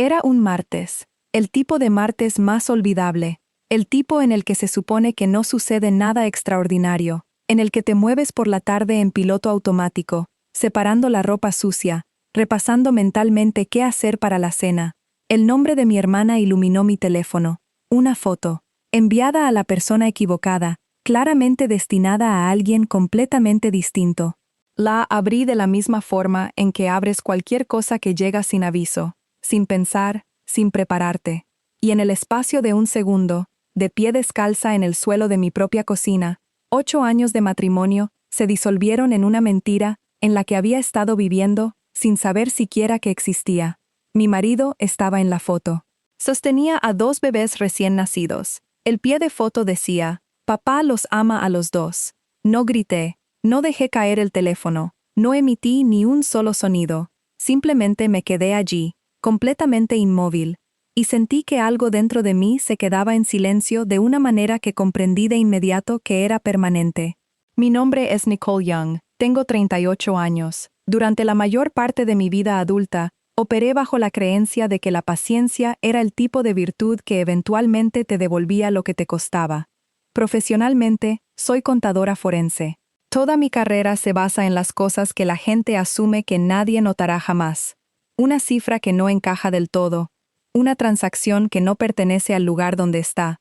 Era un martes, el tipo de martes más olvidable, el tipo en el que se supone que no sucede nada extraordinario, en el que te mueves por la tarde en piloto automático, separando la ropa sucia, repasando mentalmente qué hacer para la cena. El nombre de mi hermana iluminó mi teléfono. Una foto, enviada a la persona equivocada, claramente destinada a alguien completamente distinto. La abrí de la misma forma en que abres cualquier cosa que llega sin aviso, sin pensar, sin prepararte. Y en el espacio de un segundo, de pie descalza en el suelo de mi propia cocina, 8 años de matrimonio se disolvieron en una mentira en la que había estado viviendo sin saber siquiera que existía. Mi marido estaba en la foto. Sostenía a 2 bebés recién nacidos. El pie de foto decía, «Papá los ama a los dos». No grité, no dejé caer el teléfono, no emití ni un solo sonido. Simplemente me quedé allí, completamente inmóvil, y sentí que algo dentro de mí se quedaba en silencio de una manera que comprendí de inmediato que era permanente. Mi nombre es Nicole Young, tengo 38 años. Durante la mayor parte de mi vida adulta, operé bajo la creencia de que la paciencia era el tipo de virtud que eventualmente te devolvía lo que te costaba. Profesionalmente, soy contadora forense. Toda mi carrera se basa en las cosas que la gente asume que nadie notará jamás. Una cifra que no encaja del todo, una transacción que no pertenece al lugar donde está,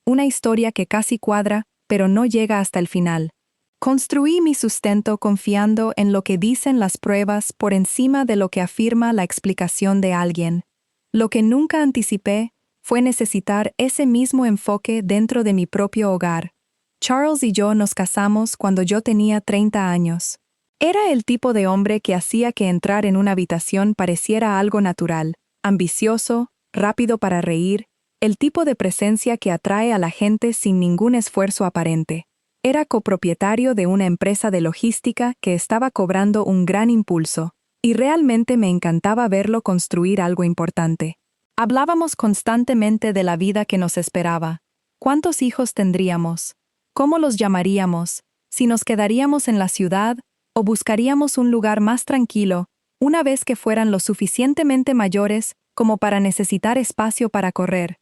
una historia que casi cuadra, pero no llega hasta el final. Construí mi sustento confiando en lo que dicen las pruebas por encima de lo que afirma la explicación de alguien. Lo que nunca anticipé fue necesitar ese mismo enfoque dentro de mi propio hogar. Charles y yo nos casamos cuando yo tenía 30 años. Era el tipo de hombre que hacía que entrar en una habitación pareciera algo natural, ambicioso, rápido para reír, el tipo de presencia que atrae a la gente sin ningún esfuerzo aparente. Era copropietario de una empresa de logística que estaba cobrando un gran impulso, y realmente me encantaba verlo construir algo importante. Hablábamos constantemente de la vida que nos esperaba. ¿Cuántos hijos tendríamos? ¿Cómo los llamaríamos? ¿Si nos quedaríamos en la ciudad o buscaríamos un lugar más tranquilo, una vez que fueran lo suficientemente mayores como para necesitar espacio para correr?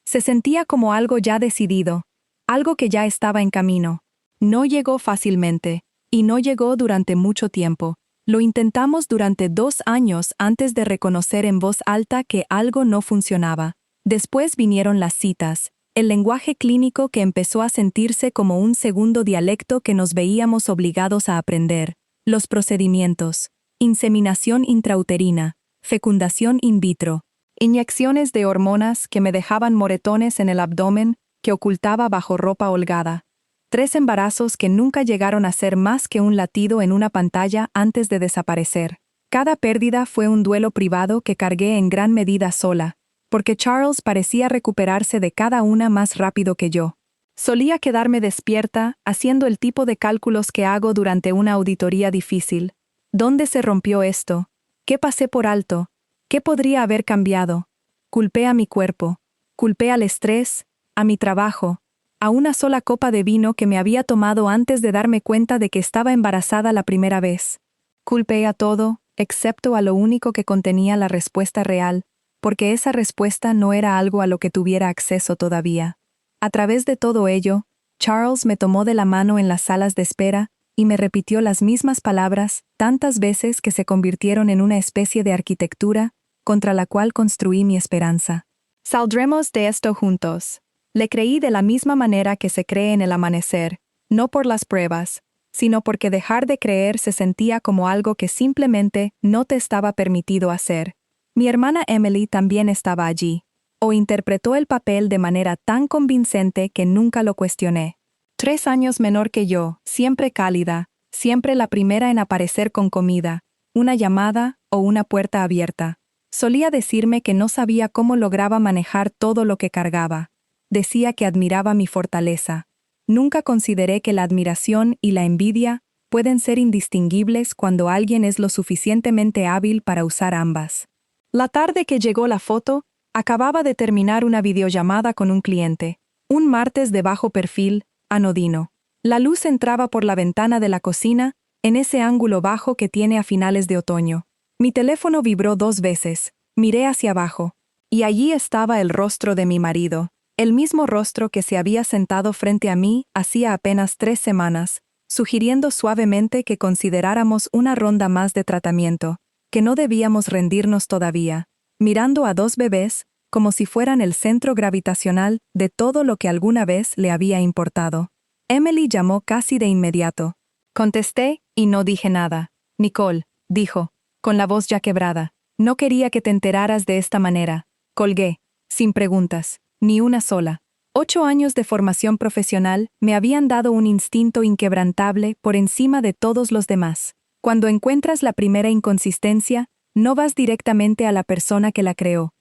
Se sentía como algo ya decidido, algo que ya estaba en camino. No llegó fácilmente, y no llegó durante mucho tiempo. Lo intentamos durante 2 años antes de reconocer en voz alta que algo no funcionaba. Después vinieron las citas, el lenguaje clínico que empezó a sentirse como un segundo dialecto que nos veíamos obligados a aprender, los procedimientos, inseminación intrauterina, fecundación in vitro, inyecciones de hormonas que me dejaban moretones en el abdomen que ocultaba bajo ropa holgada. 3 embarazos que nunca llegaron a ser más que un latido en una pantalla antes de desaparecer. Cada pérdida fue un duelo privado que cargué en gran medida sola, porque Charles parecía recuperarse de cada una más rápido que yo. Solía quedarme despierta, haciendo el tipo de cálculos que hago durante una auditoría difícil. ¿Dónde se rompió esto? ¿Qué pasé por alto? ¿Qué podría haber cambiado? Culpé a mi cuerpo, culpé al estrés, a mi trabajo, a una sola copa de vino que me había tomado antes de darme cuenta de que estaba embarazada la primera vez. Culpé a todo, excepto a lo único que contenía la respuesta real, porque esa respuesta no era algo a lo que tuviera acceso todavía. A través de todo ello, Charles me tomó de la mano en las salas de espera y me repitió las mismas palabras tantas veces que se convirtieron en una especie de arquitectura contra la cual construí mi esperanza. Saldremos de esto juntos. Le creí de la misma manera que se cree en el amanecer, no por las pruebas, sino porque dejar de creer se sentía como algo que simplemente no te estaba permitido hacer. Mi hermana Emily también estaba allí, o interpretó el papel de manera tan convincente que nunca lo cuestioné. 3 años menor que yo, siempre cálida, siempre la primera en aparecer con comida, una llamada o una puerta abierta. Solía decirme que no sabía cómo lograba manejar todo lo que cargaba. Decía que admiraba mi fortaleza. Nunca consideré que la admiración y la envidia pueden ser indistinguibles cuando alguien es lo suficientemente hábil para usar ambas. La tarde que llegó la foto, acababa de terminar una videollamada con un cliente. Un martes de bajo perfil, anodino. La luz entraba por la ventana de la cocina, en ese ángulo bajo que tiene a finales de otoño. Mi teléfono vibró 2 veces. Miré hacia abajo. Y allí estaba el rostro de mi marido, el mismo rostro que se había sentado frente a mí hacía apenas 3 semanas, sugiriendo suavemente que consideráramos una ronda más de tratamiento, que no debíamos rendirnos todavía, mirando a 2 bebés como si fueran el centro gravitacional de todo lo que alguna vez le había importado. Emily llamó casi de inmediato. Contesté y no dije nada. Nicole, dijo, con la voz ya quebrada, no quería que te enteraras de esta manera. Colgué, sin preguntas, ni una sola. 8 años de formación profesional me habían dado un instinto inquebrantable por encima de todos los demás. Cuando encuentras la primera inconsistencia, no vas directamente a la persona que la creó.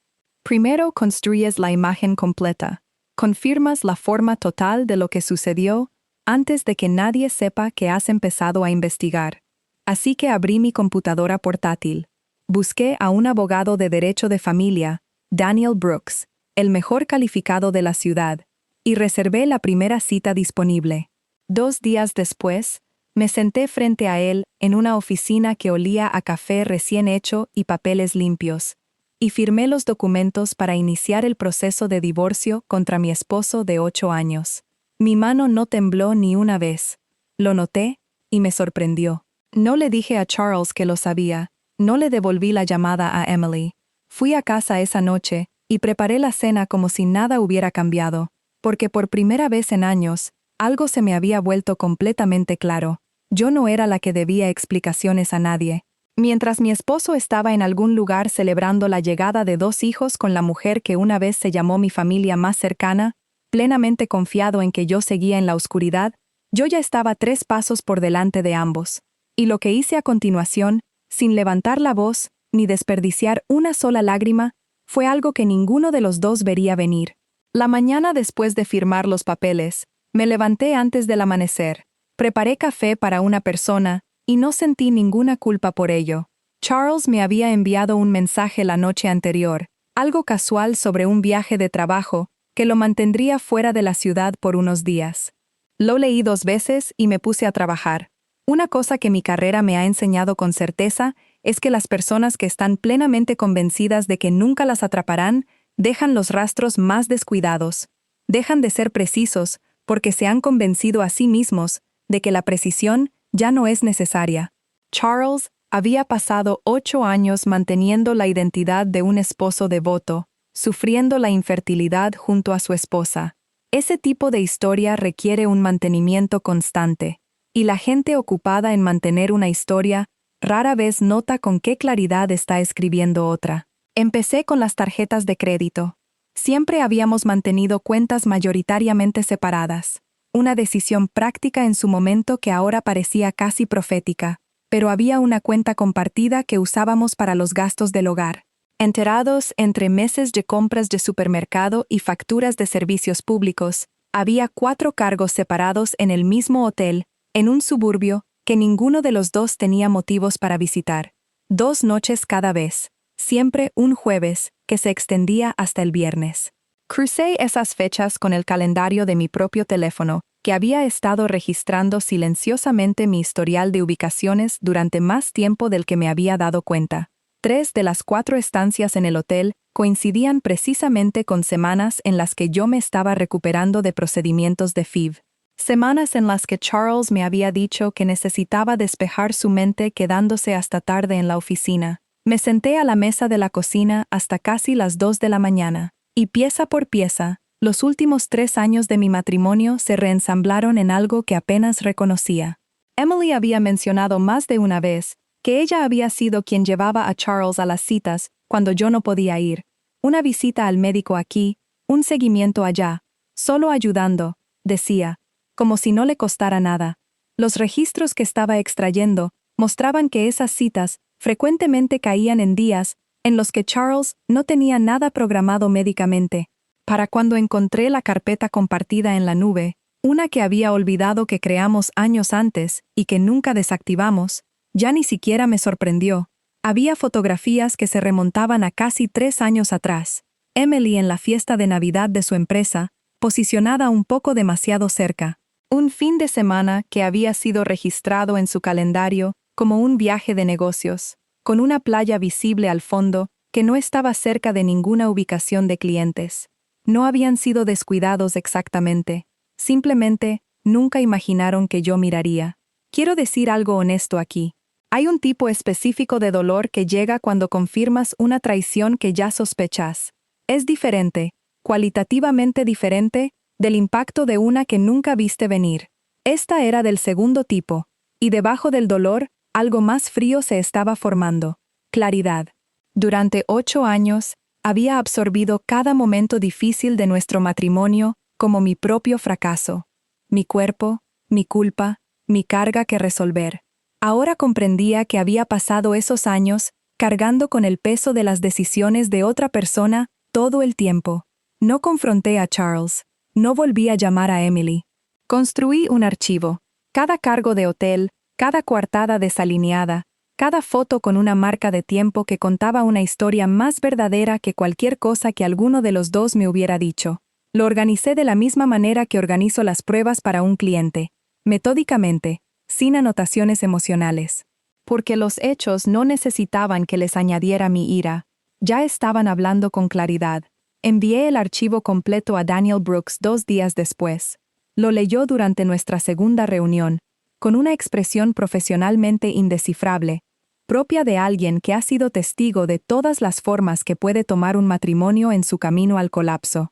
Primero construyes la imagen completa. Confirmas la forma total de lo que sucedió antes de que nadie sepa que has empezado a investigar. Así que abrí mi computadora portátil. Busqué a un abogado de derecho de familia, Daniel Brooks, el mejor calificado de la ciudad, y reservé la primera cita disponible. 2 días después, me senté frente a él en una oficina que olía a café recién hecho y papeles limpios, y firmé los documentos para iniciar el proceso de divorcio contra mi esposo de 8 años. Mi mano no tembló ni una vez. Lo noté y me sorprendió. No le dije a Charles que lo sabía, no le devolví la llamada a Emily. Fui a casa esa noche y preparé la cena como si nada hubiera cambiado, porque por primera vez en años, algo se me había vuelto completamente claro. Yo no era la que debía explicaciones a nadie. Mientras mi esposo estaba en algún lugar celebrando la llegada de 2 hijos con la mujer que una vez se llamó mi familia más cercana, plenamente confiado en que yo seguía en la oscuridad, yo ya estaba 3 pasos por delante de ambos. Y lo que hice a continuación, sin levantar la voz, ni desperdiciar una sola lágrima, fue algo que ninguno de los dos vería venir. La mañana después de firmar los papeles, me levanté antes del amanecer, preparé café para una persona, y no sentí ninguna culpa por ello. Charles me había enviado un mensaje la noche anterior, algo casual sobre un viaje de trabajo, que lo mantendría fuera de la ciudad por unos días. Lo leí 2 veces y me puse a trabajar. Una cosa que mi carrera me ha enseñado con certeza es que las personas que están plenamente convencidas de que nunca las atraparán, dejan los rastros más descuidados. Dejan de ser precisos porque se han convencido a sí mismos de que la precisión ya no es necesaria. Charles había pasado 8 años manteniendo la identidad de un esposo devoto, sufriendo la infertilidad junto a su esposa. Ese tipo de historia requiere un mantenimiento constante, y la gente ocupada en mantener una historia rara vez nota con qué claridad está escribiendo otra. Empecé con las tarjetas de crédito. Siempre habíamos mantenido cuentas mayoritariamente separadas. Una decisión práctica en su momento que ahora parecía casi profética, pero había una cuenta compartida que usábamos para los gastos del hogar. Enterados entre meses de compras de supermercado y facturas de servicios públicos, había 4 cargos separados en el mismo hotel, en un suburbio, que ninguno de los dos tenía motivos para visitar. 2 noches cada vez, siempre un jueves, que se extendía hasta el viernes. Crucé esas fechas con el calendario de mi propio teléfono, que había estado registrando silenciosamente mi historial de ubicaciones durante más tiempo del que me había dado cuenta. 3 de las 4 estancias en el hotel coincidían precisamente con semanas en las que yo me estaba recuperando de procedimientos de FIV. Semanas en las que Charles me había dicho que necesitaba despejar su mente quedándose hasta tarde en la oficina. Me senté a la mesa de la cocina hasta casi las 2 de la mañana, y pieza por pieza, los últimos 3 años de mi matrimonio se reensamblaron en algo que apenas reconocía. Emily había mencionado más de una vez que ella había sido quien llevaba a Charles a las citas cuando yo no podía ir. Una visita al médico aquí, un seguimiento allá, solo ayudando, decía, como si no le costara nada. Los registros que estaba extrayendo mostraban que esas citas frecuentemente caían en días en los que Charles no tenía nada programado médicamente. Para cuando encontré la carpeta compartida en la nube, una que había olvidado que creamos años antes y que nunca desactivamos, ya ni siquiera me sorprendió. Había fotografías que se remontaban a casi 3 años atrás. Emily en la fiesta de Navidad de su empresa, posicionada un poco demasiado cerca. Un fin de semana que había sido registrado en su calendario como un viaje de negocios, con una playa visible al fondo que no estaba cerca de ninguna ubicación de clientes. No habían sido descuidados exactamente. Simplemente, nunca imaginaron que yo miraría. Quiero decir algo honesto aquí. Hay un tipo específico de dolor que llega cuando confirmas una traición que ya sospechas. Es diferente, cualitativamente diferente, del impacto de una que nunca viste venir. Esta era del segundo tipo, y debajo del dolor, algo más frío se estaba formando. Claridad. Durante 8 años, había absorbido cada momento difícil de nuestro matrimonio como mi propio fracaso. Mi cuerpo, mi culpa, mi carga que resolver. Ahora comprendía que había pasado esos años cargando con el peso de las decisiones de otra persona todo el tiempo. No confronté a Charles. No volví a llamar a Emily. Construí un archivo. Cada cargo de hotel, cada coartada desalineada, cada foto con una marca de tiempo que contaba una historia más verdadera que cualquier cosa que alguno de los dos me hubiera dicho. Lo organicé de la misma manera que organizo las pruebas para un cliente, metódicamente, sin anotaciones emocionales. Porque los hechos no necesitaban que les añadiera mi ira. Ya estaban hablando con claridad. Envié el archivo completo a Daniel Brooks 2 días después. Lo leyó durante nuestra segunda reunión, con una expresión profesionalmente indescifrable, propia de alguien que ha sido testigo de todas las formas que puede tomar un matrimonio en su camino al colapso.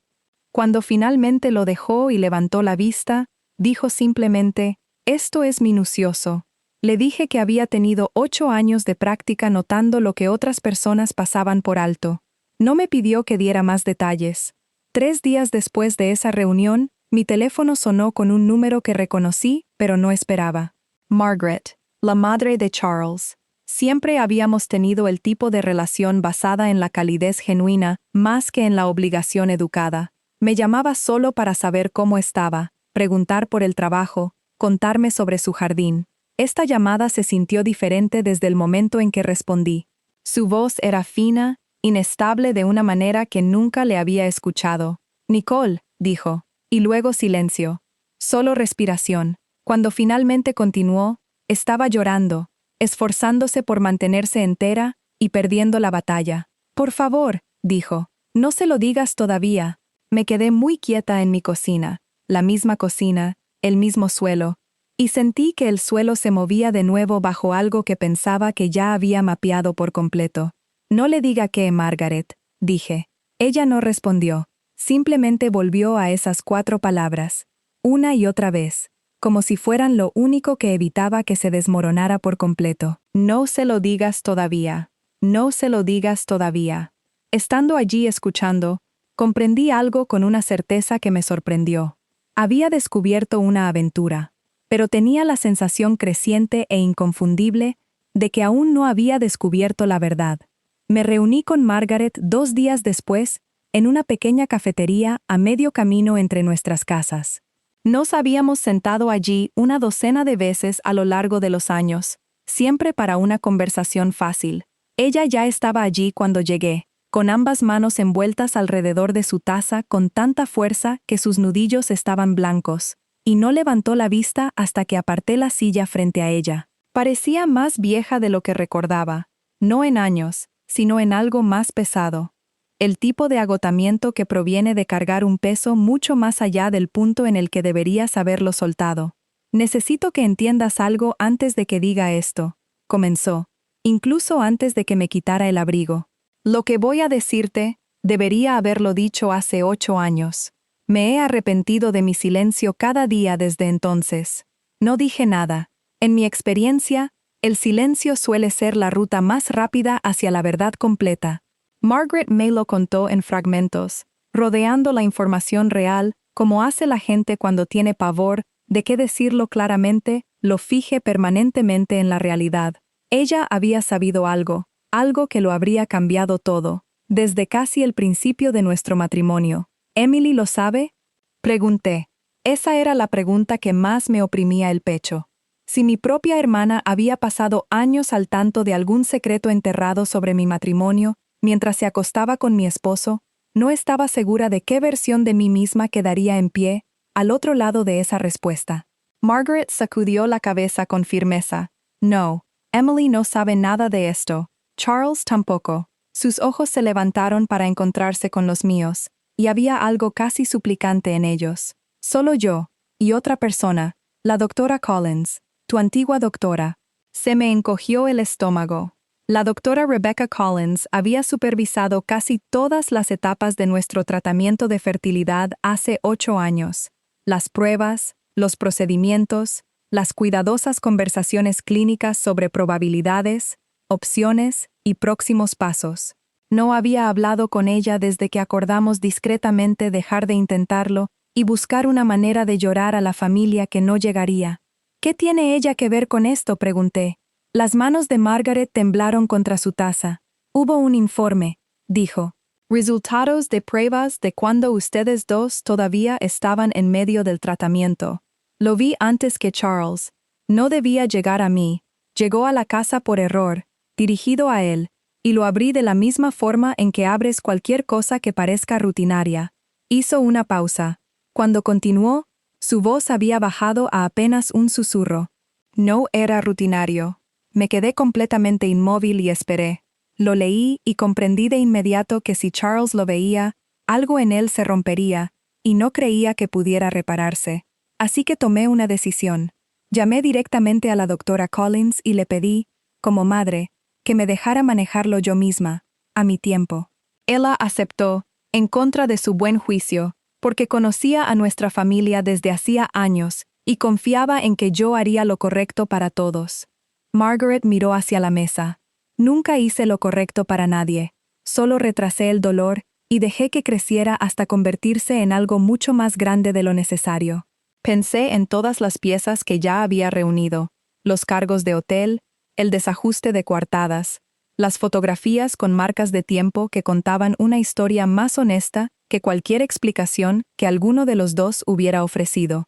Cuando finalmente lo dejó y levantó la vista, dijo simplemente, «Esto es minucioso». Le dije que había tenido 8 años de práctica notando lo que otras personas pasaban por alto. No me pidió que diera más detalles. 3 días después de esa reunión, mi teléfono sonó con un número que reconocí, pero no esperaba. Margaret, la madre de Charles. Siempre habíamos tenido el tipo de relación basada en la calidez genuina, más que en la obligación educada. Me llamaba solo para saber cómo estaba, preguntar por el trabajo, contarme sobre su jardín. Esta llamada se sintió diferente desde el momento en que respondí. Su voz era fina, inestable de una manera que nunca le había escuchado. «Nicole», dijo, y luego silencio. Solo respiración. Cuando finalmente continuó, estaba llorando, esforzándose por mantenerse entera y perdiendo la batalla. «Por favor», dijo, «no se lo digas todavía». Me quedé muy quieta en mi cocina, la misma cocina, el mismo suelo, y sentí que el suelo se movía de nuevo bajo algo que pensaba que ya había mapeado por completo. «No le diga qué, Margaret», dije. Ella no respondió, simplemente volvió a esas 4 palabras, una y otra vez, como si fueran lo único que evitaba que se desmoronara por completo. «No se lo digas todavía. No se lo digas todavía». Estando allí escuchando, comprendí algo con una certeza que me sorprendió. Había descubierto una aventura, pero tenía la sensación creciente e inconfundible de que aún no había descubierto la verdad. Me reuní con Margaret 2 días después, en una pequeña cafetería a medio camino entre nuestras casas. Nos habíamos sentado allí una docena de veces a lo largo de los años, siempre para una conversación fácil. Ella ya estaba allí cuando llegué, con ambas manos envueltas alrededor de su taza con tanta fuerza que sus nudillos estaban blancos, y no levantó la vista hasta que aparté la silla frente a ella. Parecía más vieja de lo que recordaba, no en años, sino en algo más pesado. El tipo de agotamiento que proviene de cargar un peso mucho más allá del punto en el que deberías haberlo soltado. «Necesito que entiendas algo antes de que diga esto», comenzó, incluso antes de que me quitara el abrigo. «Lo que voy a decirte, debería haberlo dicho hace 8 años. Me he arrepentido de mi silencio cada día desde entonces. No dije nada. En mi experiencia, el silencio suele ser la ruta más rápida hacia la verdad completa». Margaret me lo contó en fragmentos, rodeando la información real como hace la gente cuando tiene pavor de qué decirlo claramente, lo fije permanentemente en la realidad. Ella había sabido algo que lo habría cambiado todo, desde casi el principio de nuestro matrimonio. «¿Emily lo sabe?», pregunté. Esa era la pregunta que más me oprimía el pecho. Si mi propia hermana había pasado años al tanto de algún secreto enterrado sobre mi matrimonio, mientras se acostaba con mi esposo, no estaba segura de qué versión de mí misma quedaría en pie, al otro lado de esa respuesta. Margaret sacudió la cabeza con firmeza. «No, Emily no sabe nada de esto. Charles tampoco. Sus ojos se levantaron para encontrarse con los míos, y había algo casi suplicante en ellos. Solo yo, y otra persona, la doctora Collins, tu antigua doctora. Se me encogió el estómago. La doctora Rebecca Collins había supervisado casi todas las etapas de nuestro tratamiento de fertilidad hace 8 años. Las pruebas, los procedimientos, las cuidadosas conversaciones clínicas sobre probabilidades, opciones y próximos pasos. No había hablado con ella desde que acordamos discretamente dejar de intentarlo y buscar una manera de llorar a la familia que no llegaría. ¿Qué tiene ella que ver con esto?, pregunté. Las manos de Margaret temblaron contra su taza. Hubo un informe, dijo. Resultados de pruebas de cuando ustedes dos todavía estaban en medio del tratamiento. Lo vi antes que Charles. No debía llegar a mí. Llegó a la casa por error, dirigido a él, y lo abrí de la misma forma en que abres cualquier cosa que parezca rutinaria. Hizo una pausa. Cuando continuó, su voz había bajado a apenas un susurro. No era rutinario. Me quedé completamente inmóvil y esperé. Lo leí y comprendí de inmediato que si Charles lo veía, algo en él se rompería, y no creía que pudiera repararse. Así que tomé una decisión. Llamé directamente a la doctora Collins y le pedí, como madre, que me dejara manejarlo yo misma, a mi tiempo. Ella aceptó, en contra de su buen juicio, porque conocía a nuestra familia desde hacía años y confiaba en que yo haría lo correcto para todos. Margaret miró hacia la mesa. Nunca hice lo correcto para nadie. Solo retrasé el dolor y dejé que creciera hasta convertirse en algo mucho más grande de lo necesario. Pensé en todas las piezas que ya había reunido, los cargos de hotel, el desajuste de coartadas, las fotografías con marcas de tiempo que contaban una historia más honesta que cualquier explicación que alguno de los dos hubiera ofrecido.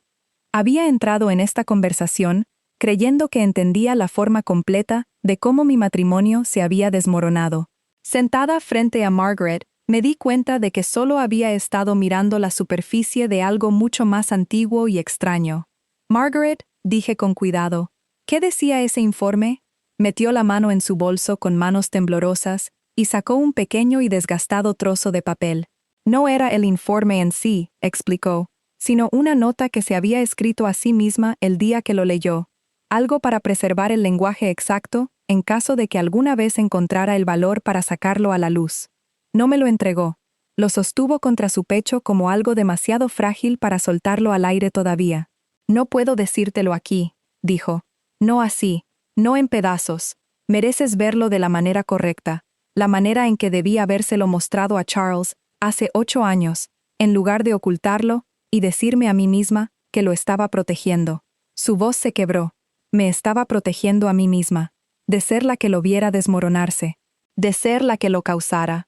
Había entrado en esta conversación creyendo que entendía la forma completa de cómo mi matrimonio se había desmoronado. Sentada frente a Margaret, me di cuenta de que solo había estado mirando la superficie de algo mucho más antiguo y extraño. Margaret, dije con cuidado, ¿qué decía ese informe? Metió la mano en su bolso con manos temblorosas y sacó un pequeño y desgastado trozo de papel. No era el informe en sí, explicó, sino una nota que se había escrito a sí misma el día que lo leyó. Algo para preservar el lenguaje exacto en caso de que alguna vez encontrara el valor para sacarlo a la luz. No me lo entregó. Lo sostuvo contra su pecho como algo demasiado frágil para soltarlo al aire todavía. No puedo decírtelo aquí, dijo. No así, no en pedazos. Mereces verlo de la manera correcta, la manera en que debí habérselo mostrado a Charles hace 8 años, en lugar de ocultarlo y decirme a mí misma que lo estaba protegiendo. Su voz se quebró. Me estaba protegiendo a mí misma, de ser la que lo viera desmoronarse, de ser la que lo causara.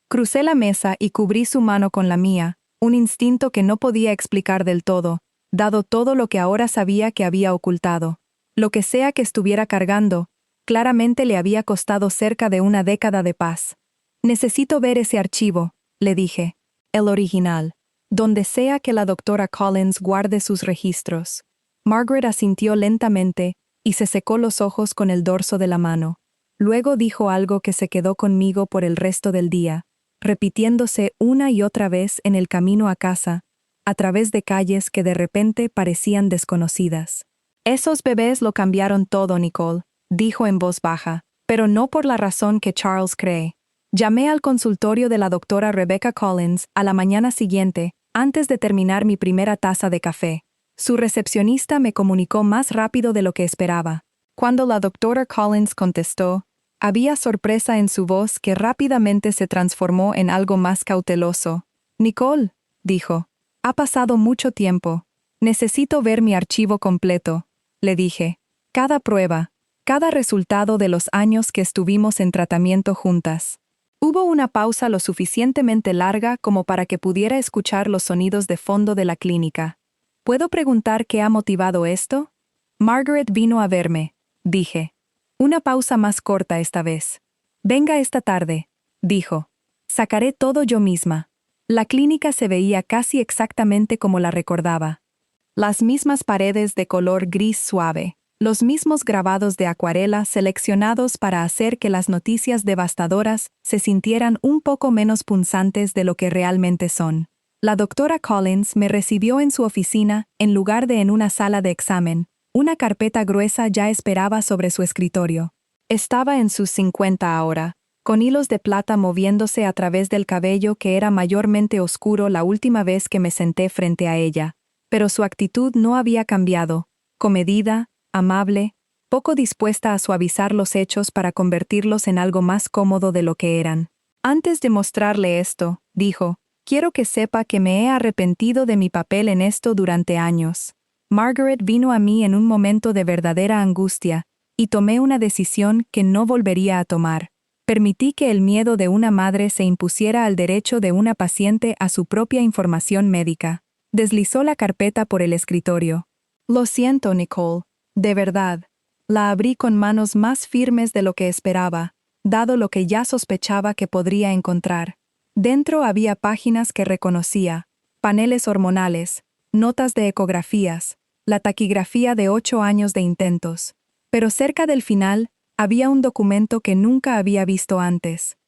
Crucé la mesa y cubrí su mano con la mía, un instinto que no podía explicar del todo, dado todo lo que ahora sabía que había ocultado. Lo que sea que estuviera cargando, claramente le había costado cerca de una década de paz. Necesito ver ese archivo, le dije, el original, donde sea que la doctora Collins guarde sus registros. Margaret asintió lentamente y se secó los ojos con el dorso de la mano. Luego dijo algo que se quedó conmigo por el resto del día, repitiéndose una y otra vez en el camino a casa, a través de calles que de repente parecían desconocidas. Esos bebés lo cambiaron todo, Nicole, dijo en voz baja, pero no por la razón que Charles cree. Llamé al consultorio de la doctora Rebecca Collins a la mañana siguiente, antes de terminar mi primera taza de café. Su recepcionista me comunicó más rápido de lo que esperaba. Cuando la doctora Collins contestó, había sorpresa en su voz que rápidamente se transformó en algo más cauteloso. Nicole, dijo, ha pasado mucho tiempo. Necesito ver mi archivo completo, le dije. Cada prueba, cada resultado de los años que estuvimos en tratamiento juntas. Hubo una pausa lo suficientemente larga como para que pudiera escuchar los sonidos de fondo de la clínica. ¿Puedo preguntar qué ha motivado esto? Margaret vino a verme, dije. Una pausa más corta esta vez. Venga esta tarde, dijo. Sacaré todo yo misma. La clínica se veía casi exactamente como la recordaba. Las mismas paredes de color gris suave, Los mismos grabados de acuarela seleccionados para hacer que las noticias devastadoras se sintieran un poco menos punzantes de lo que realmente son. La doctora Collins me recibió en su oficina en lugar de en una sala de examen. Una carpeta gruesa ya esperaba sobre su escritorio. Estaba en sus 50 ahora, con hilos de plata moviéndose a través del cabello que era mayormente oscuro la última vez que me senté frente a ella. Pero su actitud no había cambiado, comedida, amable, poco dispuesta a suavizar los hechos para convertirlos en algo más cómodo de lo que eran. Antes de mostrarle esto, dijo, quiero que sepa que me he arrepentido de mi papel en esto durante años. Margaret vino a mí en un momento de verdadera angustia, y tomé una decisión que no volvería a tomar. Permití que el miedo de una madre se impusiera al derecho de una paciente a su propia información médica. Deslizó la carpeta por el escritorio. Lo siento, Nicole. De verdad. La abrí con manos más firmes de lo que esperaba, dado lo que ya sospechaba que podría encontrar. Dentro había páginas que reconocía, paneles hormonales, notas de ecografías, la taquigrafía de 8 años de intentos. Pero cerca del final, había un documento que nunca había visto antes.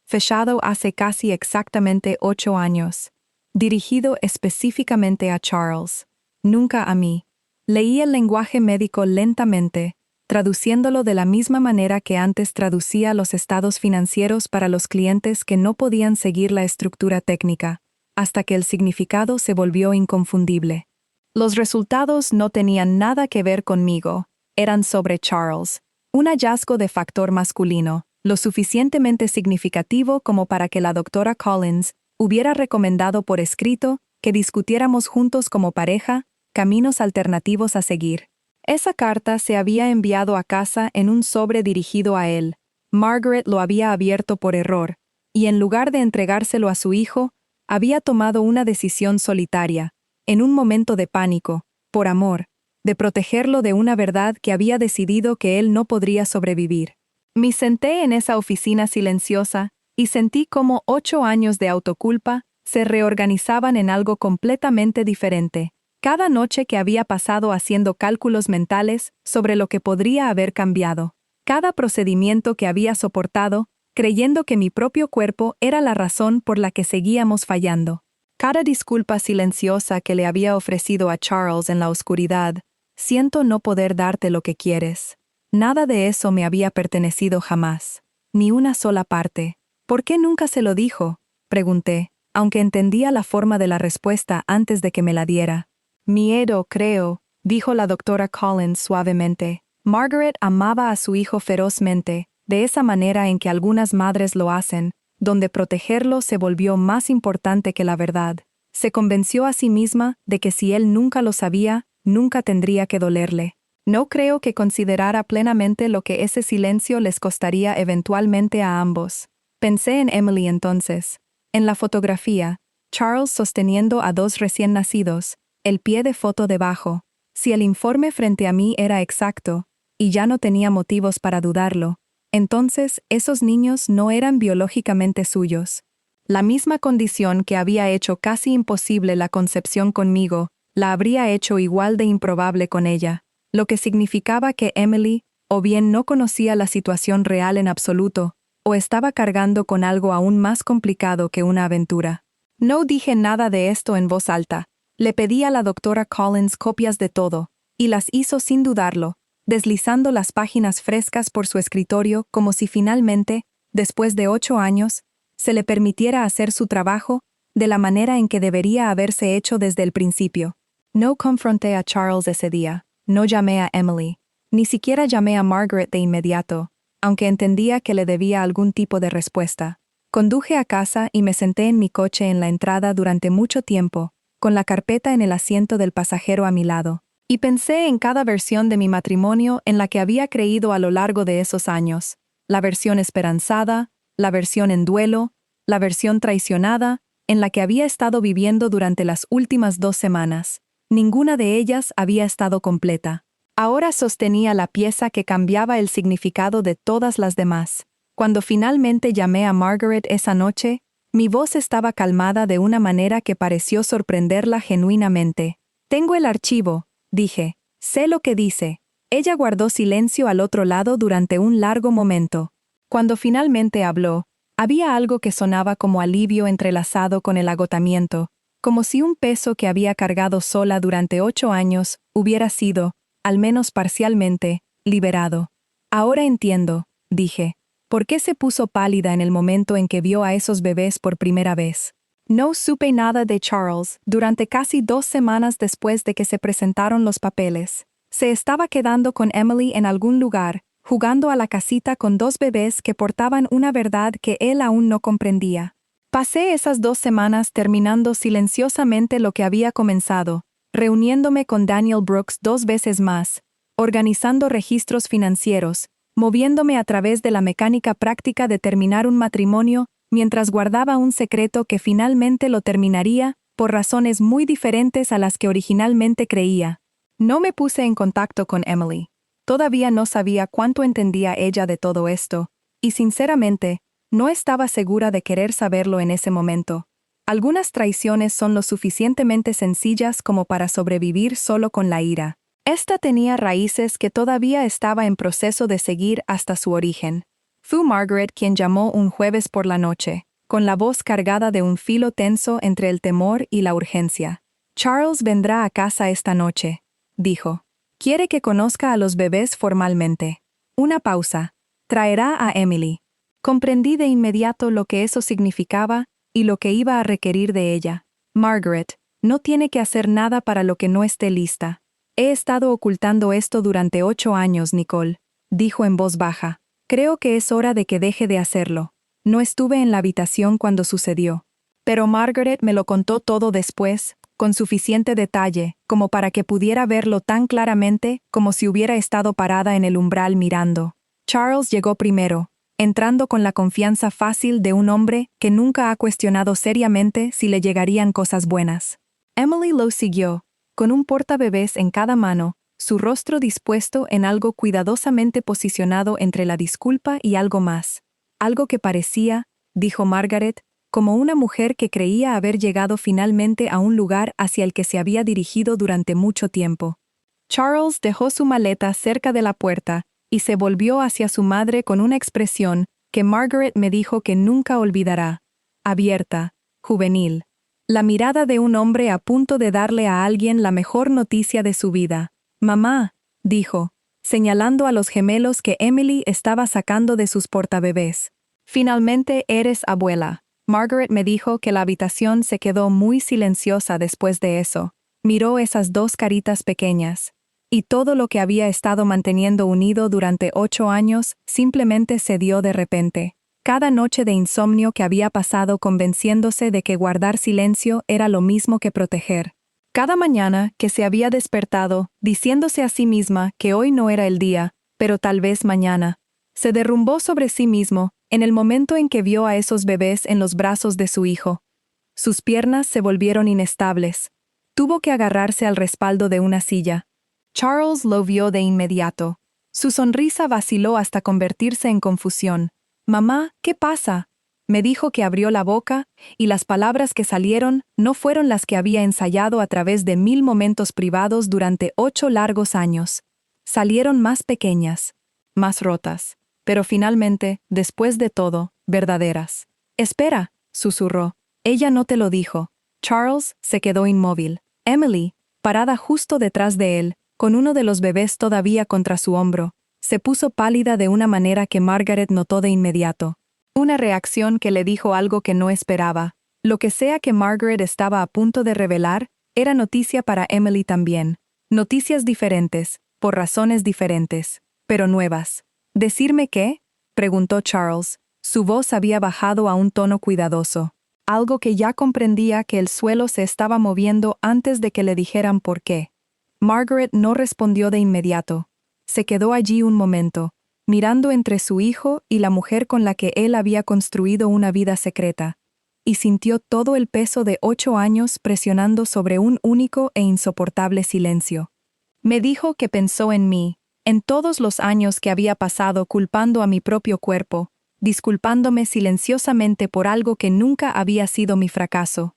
Fechado hace casi exactamente 8 años. Dirigido específicamente a Charles. Nunca a mí. Leí el lenguaje médico lentamente, traduciéndolo de la misma manera que antes traducía los estados financieros para los clientes que no podían seguir la estructura técnica, hasta que el significado se volvió inconfundible. Los resultados no tenían nada que ver conmigo, eran sobre Charles, un hallazgo de factor masculino, lo suficientemente significativo como para que la doctora Collins hubiera recomendado por escrito que discutiéramos juntos como pareja caminos alternativos a seguir. Esa carta se había enviado a casa en un sobre dirigido a él. Margaret lo había abierto por error, y en lugar de entregárselo a su hijo, había tomado una decisión solitaria, en un momento de pánico, por amor, de protegerlo de una verdad que había decidido que él no podría sobrevivir. Me senté en esa oficina silenciosa y sentí cómo 8 años de autoculpa se reorganizaban en algo completamente diferente. Cada noche que había pasado haciendo cálculos mentales sobre lo que podría haber cambiado. Cada procedimiento que había soportado, creyendo que mi propio cuerpo era la razón por la que seguíamos fallando. Cada disculpa silenciosa que le había ofrecido a Charles en la oscuridad. Siento no poder darte lo que quieres. Nada de eso me había pertenecido jamás. Ni una sola parte. ¿Por qué nunca se lo dijo? Pregunté, aunque entendía la forma de la respuesta antes de que me la diera. Miedo, creo, dijo la doctora Collins suavemente. Margaret amaba a su hijo ferozmente, de esa manera en que algunas madres lo hacen, donde protegerlo se volvió más importante que la verdad. Se convenció a sí misma de que si él nunca lo sabía, nunca tendría que dolerle. No creo que considerara plenamente lo que ese silencio les costaría eventualmente a ambos. Pensé en Emily entonces. En la fotografía, Charles sosteniendo a 2 recién nacidos, el pie de foto debajo. Si el informe frente a mí era exacto, y ya no tenía motivos para dudarlo, entonces esos niños no eran biológicamente suyos. La misma condición que había hecho casi imposible la concepción conmigo, la habría hecho igual de improbable con ella, lo que significaba que Emily, o bien no conocía la situación real en absoluto, o estaba cargando con algo aún más complicado que una aventura. No dije nada de esto en voz alta. Le pedí a la doctora Collins copias de todo, y las hizo sin dudarlo, deslizando las páginas frescas por su escritorio como si finalmente, después de 8 años, se le permitiera hacer su trabajo de la manera en que debería haberse hecho desde el principio. No confronté a Charles ese día, no llamé a Emily, ni siquiera llamé a Margaret de inmediato, aunque entendía que le debía algún tipo de respuesta. Conduje a casa y me senté en mi coche en la entrada durante mucho tiempo, con la carpeta en el asiento del pasajero a mi lado, y pensé en cada versión de mi matrimonio en la que había creído a lo largo de esos años, la versión esperanzada, la versión en duelo, la versión traicionada, en la que había estado viviendo durante las últimas 2 semanas. Ninguna de ellas había estado completa. Ahora sostenía la pieza que cambiaba el significado de todas las demás. Cuando finalmente llamé a Margaret esa noche, mi voz estaba calmada de una manera que pareció sorprenderla genuinamente. «Tengo el archivo», dije. «Sé lo que dice. Ella guardó silencio al otro lado durante un largo momento. Cuando finalmente habló, había algo que sonaba como alivio entrelazado con el agotamiento, como si un peso que había cargado sola durante 8 años hubiera sido, al menos parcialmente, liberado. Ahora entiendo, dije, por qué se puso pálida en el momento en que vio a esos bebés por primera vez. No supe nada de Charles durante casi 2 semanas después de que se presentaron los papeles. Se estaba quedando con Emily en algún lugar, jugando a la casita con 2 bebés que portaban una verdad que él aún no comprendía. Pasé esas 2 semanas terminando silenciosamente lo que había comenzado, reuniéndome con Daniel Brooks 2 veces más, organizando registros financieros, moviéndome a través de la mecánica práctica de terminar un matrimonio, mientras guardaba un secreto que finalmente lo terminaría, por razones muy diferentes a las que originalmente creía. No me puse en contacto con Emily. Todavía no sabía cuánto entendía ella de todo esto, y sinceramente, no estaba segura de querer saberlo en ese momento. Algunas traiciones son lo suficientemente sencillas como para sobrevivir solo con la ira. Esta tenía raíces que todavía estaba en proceso de seguir hasta su origen. Fue Margaret quien llamó un jueves por la noche, con la voz cargada de un filo tenso entre el temor y la urgencia. Charles vendrá a casa esta noche, dijo. Quiere que conozca a los bebés formalmente. Una pausa. Traerá a Emily. Comprendí de inmediato lo que eso significaba y lo que iba a requerir de ella. Margaret, no tiene que hacer nada para lo que no esté lista. He estado ocultando esto durante 8 años, Nicole, dijo en voz baja. Creo que es hora de que deje de hacerlo. No estuve en la habitación cuando sucedió. Pero Margaret me lo contó todo después, con suficiente detalle, como para que pudiera verlo tan claramente como si hubiera estado parada en el umbral mirando. Charles llegó primero, entrando con la confianza fácil de un hombre que nunca ha cuestionado seriamente si le llegarían cosas buenas. Emily lo siguió, con un portabebés en cada mano, su rostro dispuesto en algo cuidadosamente posicionado entre la disculpa y algo más. Algo que parecía, dijo Margaret, como una mujer que creía haber llegado finalmente a un lugar hacia el que se había dirigido durante mucho tiempo. Charles dejó su maleta cerca de la puerta y se volvió hacia su madre con una expresión que Margaret me dijo que nunca olvidará, abierta, juvenil. La mirada de un hombre a punto de darle a alguien la mejor noticia de su vida. Mamá, dijo, señalando a los gemelos que Emily estaba sacando de sus portabebés. Finalmente eres abuela. Margaret me dijo que la habitación se quedó muy silenciosa después de eso. Miró esas 2 caritas pequeñas. Y todo lo que había estado manteniendo unido durante 8 años simplemente cedió de repente. Cada noche de insomnio que había pasado convenciéndose de que guardar silencio era lo mismo que proteger. Cada mañana que se había despertado, diciéndose a sí misma que hoy no era el día, pero tal vez mañana, se derrumbó sobre sí mismo en el momento en que vio a esos bebés en los brazos de su hijo. Sus piernas se volvieron inestables. Tuvo que agarrarse al respaldo de una silla. Charles lo vio de inmediato. Su sonrisa vaciló hasta convertirse en confusión. «Mamá, ¿qué pasa?», me dijo que abrió la boca, y las palabras que salieron no fueron las que había ensayado a través de 1000 momentos privados durante 8 largos años. Salieron más pequeñas, más rotas, pero finalmente, después de todo, verdaderas. «Espera», susurró. «Ella no te lo dijo». Charles se quedó inmóvil. Emily, parada justo detrás de él, con uno de los bebés todavía contra su hombro, se puso pálida de una manera que Margaret notó de inmediato. Una reacción que le dijo algo que no esperaba. Lo que sea que Margaret estaba a punto de revelar, era noticia para Emily también. Noticias diferentes, por razones diferentes, pero nuevas. «¿Decirme qué?», preguntó Charles. Su voz había bajado a un tono cuidadoso. Algo que ya comprendía que el suelo se estaba moviendo antes de que le dijeran por qué. Margaret no respondió de inmediato. Se quedó allí un momento, mirando entre su hijo y la mujer con la que él había construido una vida secreta, y sintió todo el peso de 8 años presionando sobre un único e insoportable silencio. Me dijo que pensó en mí, en todos los años que había pasado culpando a mi propio cuerpo, disculpándome silenciosamente por algo que nunca había sido mi fracaso.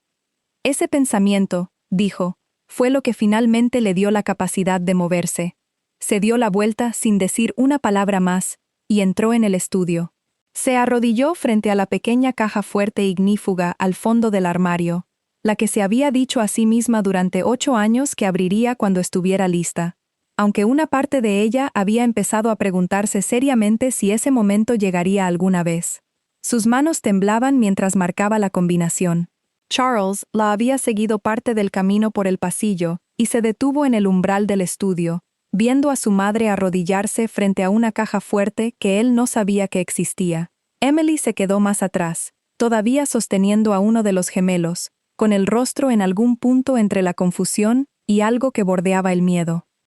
Ese pensamiento, dijo, fue lo que finalmente le dio la capacidad de moverse. Se dio la vuelta sin decir una palabra más, y entró en el estudio. Se arrodilló frente a la pequeña caja fuerte ignífuga al fondo del armario, la que se había dicho a sí misma durante 8 años que abriría cuando estuviera lista, aunque una parte de ella había empezado a preguntarse seriamente si ese momento llegaría alguna vez. Sus manos temblaban mientras marcaba la combinación. Charles la había seguido parte del camino por el pasillo y se detuvo en el umbral del estudio, viendo a su madre arrodillarse frente a una caja fuerte que él no sabía que existía. Emily se quedó más atrás, todavía sosteniendo a uno de los gemelos, con el rostro en algún punto entre la confusión y algo que bordeaba el miedo.